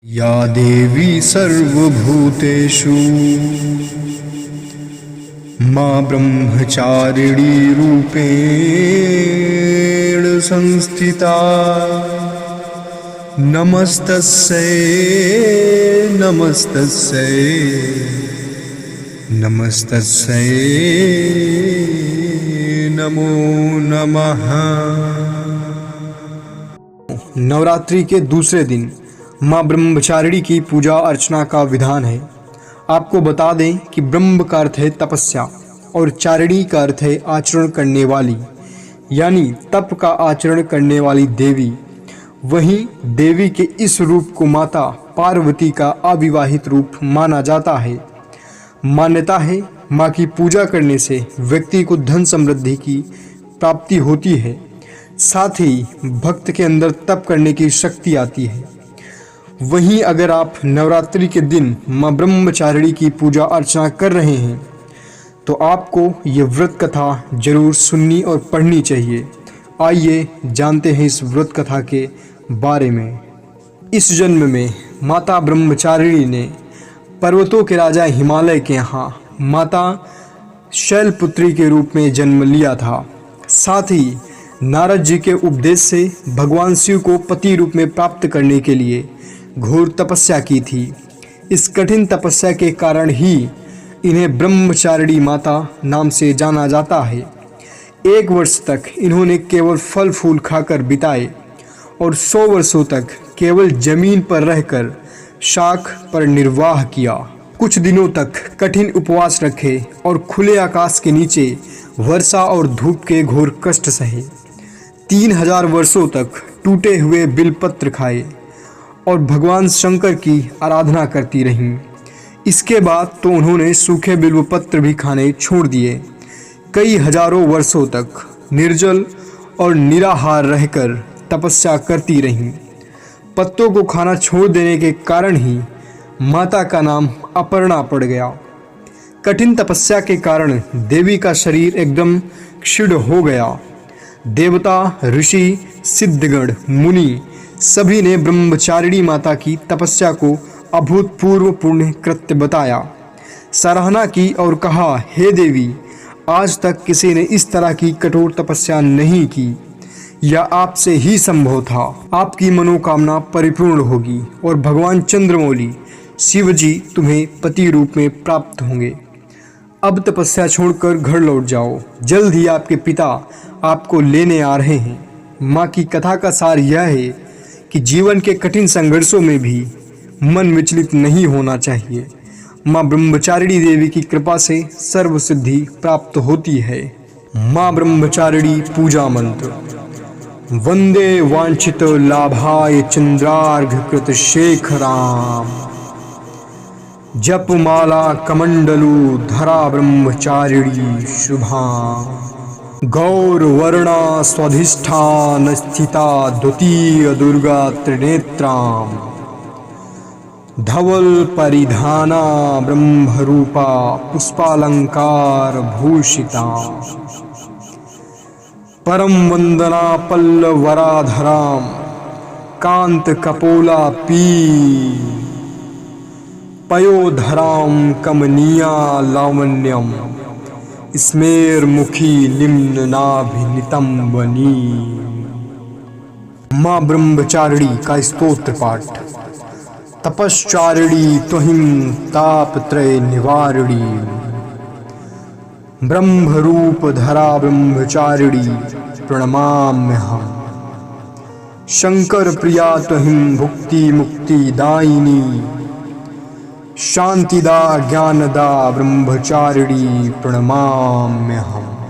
या देवी सर्वभूतेषु मां ब्रह्मचारिणी रूपेण संस्थिता नमस्तस्यै नमस्तस्यै नमस्तस्यै नमो नमः। नवरात्रि के दूसरे दिन माँ ब्रह्मचारिणी की पूजा अर्चना का विधान है। आपको बता दें कि ब्रह्म का अर्थ है तपस्या और चारिणी का अर्थ है आचरण करने वाली, यानी तप का आचरण करने वाली देवी। वहीं देवी के इस रूप को माता पार्वती का अविवाहित रूप माना जाता है। मान्यता है माँ की पूजा करने से व्यक्ति को धन समृद्धि की प्राप्ति होती है, साथ ही भक्त के अंदर तप करने की शक्ति आती है। वहीं अगर आप नवरात्रि के दिन माँ ब्रह्मचारिणी की पूजा अर्चना कर रहे हैं तो आपको ये व्रत कथा जरूर सुननी और पढ़नी चाहिए। आइए जानते हैं इस व्रत कथा के बारे में। इस जन्म में माता ब्रह्मचारिणी ने पर्वतों के राजा हिमालय के यहाँ माता शैलपुत्री के रूप में जन्म लिया था। साथ ही नारद जी के उपदेश से भगवान शिव को पति रूप में प्राप्त करने के लिए घोर तपस्या की थी। इस कठिन तपस्या के कारण ही इन्हें ब्रह्मचारिणी माता नाम से जाना जाता है। 1 वर्ष तक इन्होंने केवल फल फूल खाकर बिताए और 100 वर्षों तक केवल जमीन पर रहकर शाख पर निर्वाह किया। कुछ दिनों तक कठिन उपवास रखे और खुले आकाश के नीचे वर्षा और धूप के घोर कष्ट सहे। 3000 वर्षों तक टूटे हुए बिलपत्र खाए और भगवान शंकर की आराधना करती रहीं। इसके बाद तो उन्होंने सूखे बिल्वपत्र भी खाने छोड़ दिए। कई हजारों वर्षों तक निर्जल और निराहार रहकर तपस्या करती रहीं। पत्तों को खाना छोड़ देने के कारण ही माता का नाम अपर्णा पड़ गया। कठिन तपस्या के कारण देवी का शरीर एकदम क्षीण हो गया। देवता, ऋषि, सिद्धगण, मुनि सभी ने ब्रह्मचारिणी माता की तपस्या को अभूतपूर्व पुण्य कृत्य बताया, सराहना की और कहा, हे देवी, आज तक किसी ने इस तरह की कठोर तपस्या नहीं की। यह आपसे ही संभव था। आपकी मनोकामना परिपूर्ण होगी और भगवान चंद्रमौली शिव जी तुम्हें पति रूप में प्राप्त होंगे। अब तपस्या छोड़कर घर लौट जाओ, जल्द ही आपके पिता आपको लेने आ रहे हैं। माँ की कथा का सार यह है कि जीवन के कठिन संघर्षों में भी मन विचलित नहीं होना चाहिए। माँ ब्रह्मचारिणी देवी की कृपा से सर्व सिद्धि प्राप्त होती है। माँ ब्रह्मचारिणी पूजा मंत्र। वंदे वांछित लाभाय चंद्रार्घ कृत शेखराम। जपमाला कमंडलू धरा ब्रह्मचारिणी शुभां। गौरवर्णा स्वाधिष्ठान स्थिता द्वितीय दुर्गा त्रिनेत्रां। धवल परिधाना ब्रह्मरूपा पुष्पालंकार भूषिता। परम वंदना पल्लवराधरां कांत कपोला पी। पयोधरां कमनीया लावण्यम स्मेरमुखी निम्न नाभिनितंबनी। माँ ब्रह्मचारिणी का स्तोत्र पाठ। तपश्चारिणी त्वहिं तापत्रय निवारिणी। ब्रह्मरूप धरा ब्रह्मचारिणी प्रणमाम्यहम्। शंकर प्रिया त्वहिं भुक्ति मुक्ति दायिनी। शांतिदा ज्ञानदा ब्रह्मचारिणी प्रणमाम्यहम्।